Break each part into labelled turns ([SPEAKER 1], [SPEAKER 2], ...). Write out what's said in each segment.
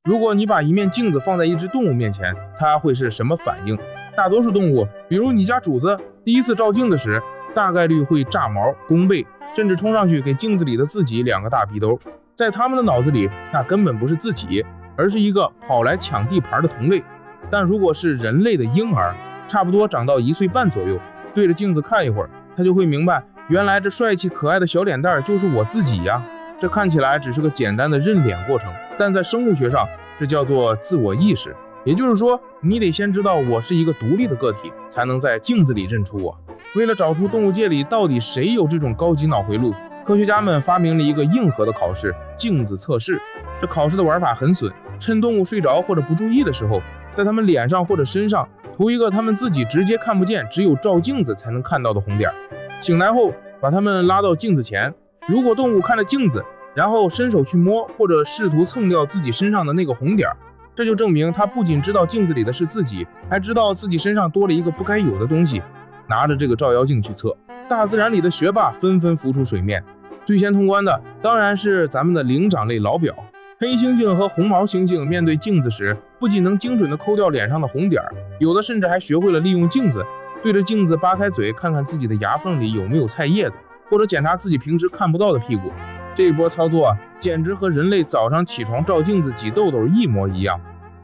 [SPEAKER 1] 如果你把一面镜子放在一只动物面前，它会是什么反应？大多数动物，比如你家主子，第一次照镜子时，大概率会炸毛、弓背，甚至冲上去给镜子里的自己2个大逼兜。在他们的脑子里，那根本不是自己，而是一个跑来抢地盘的同类。但如果是人类的婴儿，差不多长到1岁半左右，对着镜子看一会儿，他就会明白，原来这帅气可爱的小脸蛋就是我自己呀。这看起来只是个简单的认脸过程，但在生物学上，这叫做自我意识。也就是说，你得先知道我是一个独立的个体，才能在镜子里认出我。为了找出动物界里到底谁有这种高级脑回路，科学家们发明了一个硬核的考试——镜子测试。这考试的玩法很损，趁动物睡着或者不注意的时候，在他们脸上或者身上涂一个他们自己直接看不见，只有照镜子才能看到的红点。醒来后，把他们拉到镜子前，如果动物看了镜子，然后伸手去摸或者试图蹭掉自己身上的那个红点，这就证明他不仅知道镜子里的是自己，还知道自己身上多了一个不该有的东西。拿着这个照妖镜去测，大自然里的学霸纷纷浮出水面。最先通关的当然是咱们的灵长类老表。黑猩猩和红毛猩猩面对镜子时，不仅能精准地抠掉脸上的红点，有的甚至还学会了利用镜子对着镜子扒开嘴，看看自己的牙缝里有没有菜叶子，或者检查自己平时看不到的屁股。这一波操作简直和人类早上起床照镜子挤痘痘一模一样。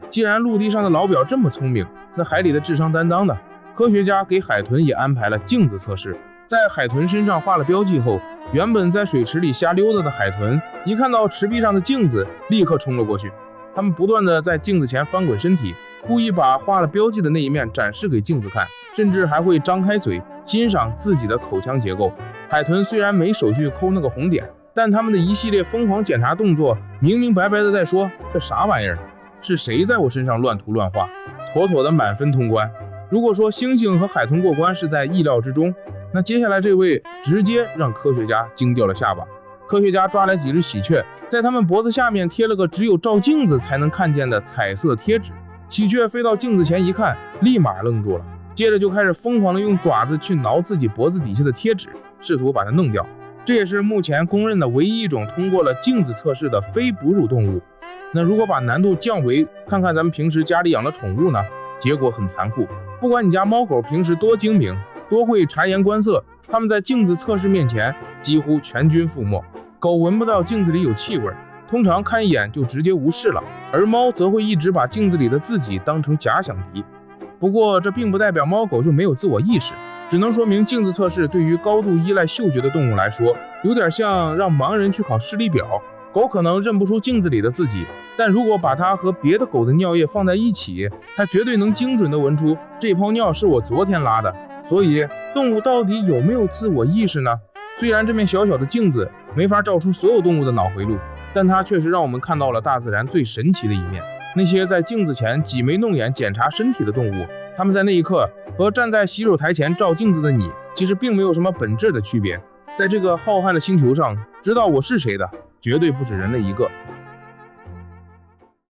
[SPEAKER 1] 既然陆地上的老表这么聪明，那海里的智商担当的科学家给海豚也安排了镜子测试。在海豚身上画了标记后，原本在水池里瞎溜达的海豚一看到池壁上的镜子，立刻冲了过去。他们不断地在镜子前翻滚身体，故意把画了标记的那一面展示给镜子看，甚至还会张开嘴欣赏自己的口腔结构。海豚虽然没手去抠那个红点，但他们的一系列疯狂检查动作明明白白的在说，这啥玩意儿？是谁在我身上乱涂乱画？妥妥的满分通关。如果说猩猩和海豚过关是在意料之中，那接下来这位直接让科学家惊掉了下巴。科学家抓来几只喜鹊，在他们脖子下面贴了个只有照镜子才能看见的彩色贴纸。喜鹊飞到镜子前一看，立马愣住了，接着就开始疯狂的用爪子去挠自己脖子底下的贴纸，试图把它弄掉。这也是目前公认的唯一一种通过了镜子测试的非哺乳动物。那如果把难度降为看看咱们平时家里养的宠物呢？结果很残酷。不管你家猫狗平时多精明，多会察言观色，它们在镜子测试面前几乎全军覆没。狗闻不到镜子里有气味，通常看一眼就直接无视了，而猫则会一直把镜子里的自己当成假想敌。不过这并不代表猫狗就没有自我意识，只能说明镜子测试对于高度依赖嗅觉的动物来说，有点像让盲人去考视力表。狗可能认不出镜子里的自己，但如果把它和别的狗的尿液放在一起，它绝对能精准地闻出这泡尿是我昨天拉的。所以动物到底有没有自我意识呢？虽然这面小小的镜子没法照出所有动物的脑回路，但它确实让我们看到了大自然最神奇的一面。那些在镜子前挤眉弄眼检查身体的动物，它们在那一刻和站在洗手台前照镜子的你其实并没有什么本质的区别。在这个浩瀚的星球上，知道我是谁的绝对不止人类一个。